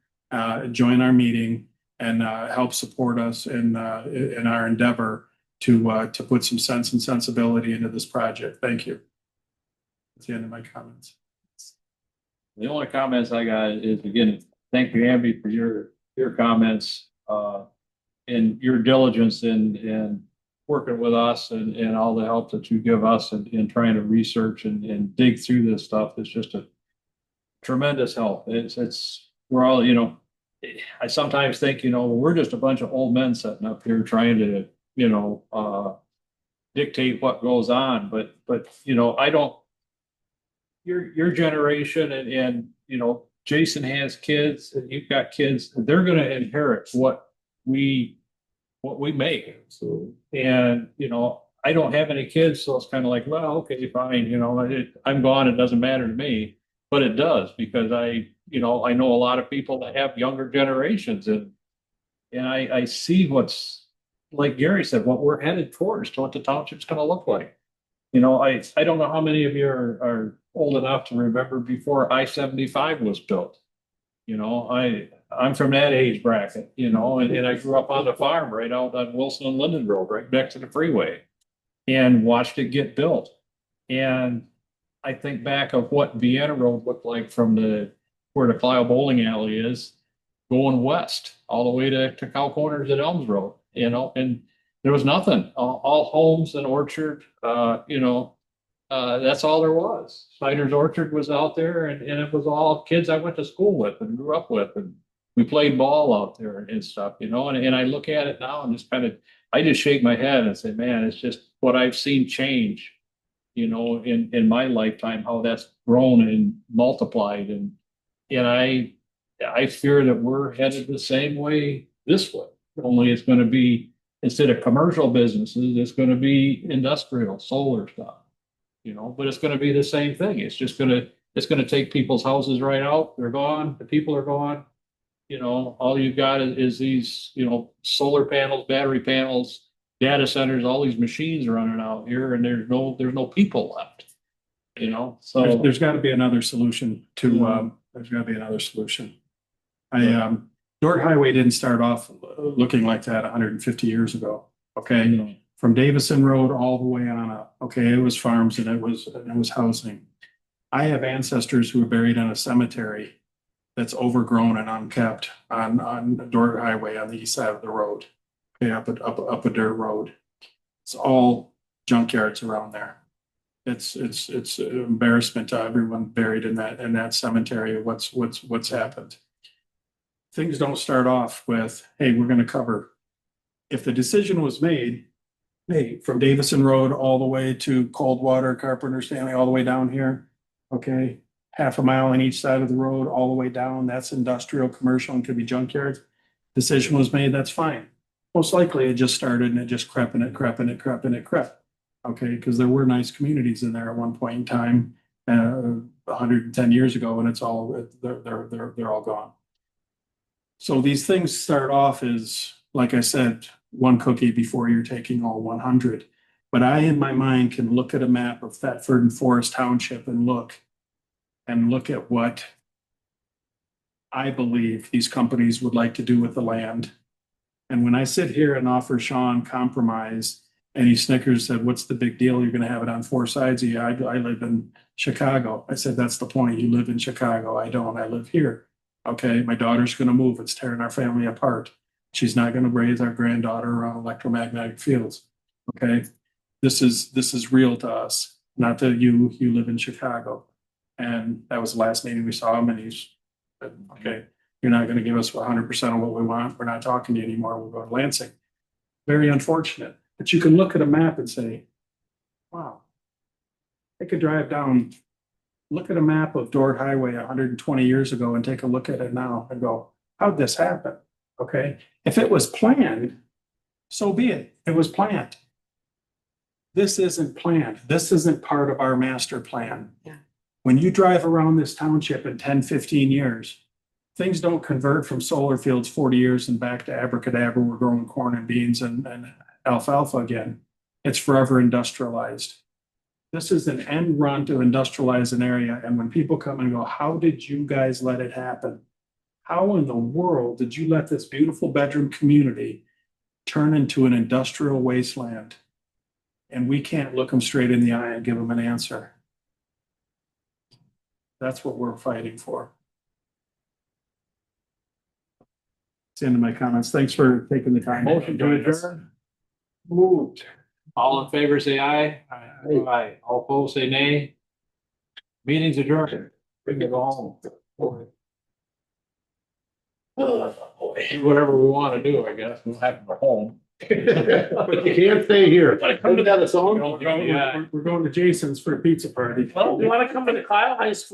join our meeting. and help support us in our endeavor to put some sense and sensibility into this project. Thank you. That's the end of my comments. The only comments I got is, again, thank you, Amby, for your comments, and your diligence in working with us and all the help that you give us in trying to research and dig through this stuff. It's just a tremendous help. We're all, I sometimes think, we're just a bunch of old men sitting up here trying to, dictate what goes on, but I don't, your generation and Jason has kids and you've got kids, they're going to inherit what we make. So, and I don't have any kids, so it's kind of like, well, okay, fine, I'm gone, it doesn't matter to me, but it does, because I know a lot of people that have younger generations, and I see what's, like Gary said, what we're headed towards, to what the township's going to look like. I don't know how many of you are old enough to remember before I-75 was built. I'm from that age bracket, and I grew up on the farm right out on Wilson and Linden Road, right next to the freeway, and watched it get built. And I think back of what Vienna Road looked like from where the Clio bowling alley is, going west all the way to Cow Corners at Elms Road, and there was nothing, all homes and orchard, that's all there was. Snyder's Orchard was out there, and it was all kids I went to school with and grew up with, and we played ball out there and stuff, and I look at it now and I just shake my head and say, man, it's just what I've seen change, in my lifetime, how that's grown and multiplied, and I fear that we're headed the same way this way. Only it's going to be, instead of commercial businesses, it's going to be industrial, solar stuff, but it's going to be the same thing. It's going to take people's houses right out. They're gone. The people are gone. All you've got is these, solar panels, battery panels, data centers, all these machines running out here, and there's no people left, so There's got to be another solution there's got to be another solution. Dort Highway didn't start off looking like that 150 years ago. Okay. From Davison Road all the way on up. Okay. It was farms and it was housing. I have ancestors who are buried in a cemetery that's overgrown and unkept on Dort Highway on the east side of the road. Okay. Up a dirt road. It's all junkyards around there. It's an embarrassment to everyone buried in that cemetery. What's happened. Things don't start off with, hey, we're going to cover. If the decision was made, hey, from Davison Road all the way to Coldwater, Carpenter, Stanley, all the way down here, okay, half a mile on each side of the road, all the way down, that's industrial, commercial, and could be junkyards. Decision was made, that's fine. Most likely it just started and it just crept. Okay, because there were nice communities in there at one point in time, 110 years ago, and it's all, they're all gone. So these things start off as, like I said, one cookie before you're taking all 100. But I, in my mind, can look at a map of Thetford and Forest Township and look at what I believe these companies would like to do with the land. And when I sit here and offer Sean compromise, and he snickers, said, what's the big deal? You're going to have it on four sides. Yeah, I live in Chicago. I said, that's the point. You live in Chicago. I don't. I live here. Okay, my daughter's going to move. It's tearing our family apart. She's not going to raise our granddaughter around electromagnetic fields. Okay, this is real to us. Not that you live in Chicago. And that was the last meeting we saw him, and he's said, okay, you're not going to give us 100% of what we want. We're not talking to you anymore. We'll go to Lansing. Very unfortunate. But you can look at a map and say, wow, I could drive down, look at a map of Dort Highway 120 years ago and take a look at it now and go, how'd this happen? Okay. If it was planned, so be it. It was planned. This isn't planned. This isn't part of our master plan. Yeah. When you drive around this township in 10, 15 years, things don't convert from solar fields 40 years and back to abracadabra. We're growing corn and beans and alfalfa again. It's forever industrialized. This is an end run to industrialize an area. And when people come and go, how did you guys let it happen? how in the world did you let this beautiful bedroom community turn into an industrial wasteland? And we can't look them straight in the eye and give them an answer. That's what we're fighting for. That's the end of my comments. Thanks for taking the time. Motion to adjourn. Moved. All in favor, say aye. Aye. All opposed, say nay. Meeting's adjourned. We can go home. Do whatever we want to do, I guess. We'll have to go home. But you can't stay here. Wanna come to We're going to Jason's for a pizza party. Well, you wanna come to the Clio High School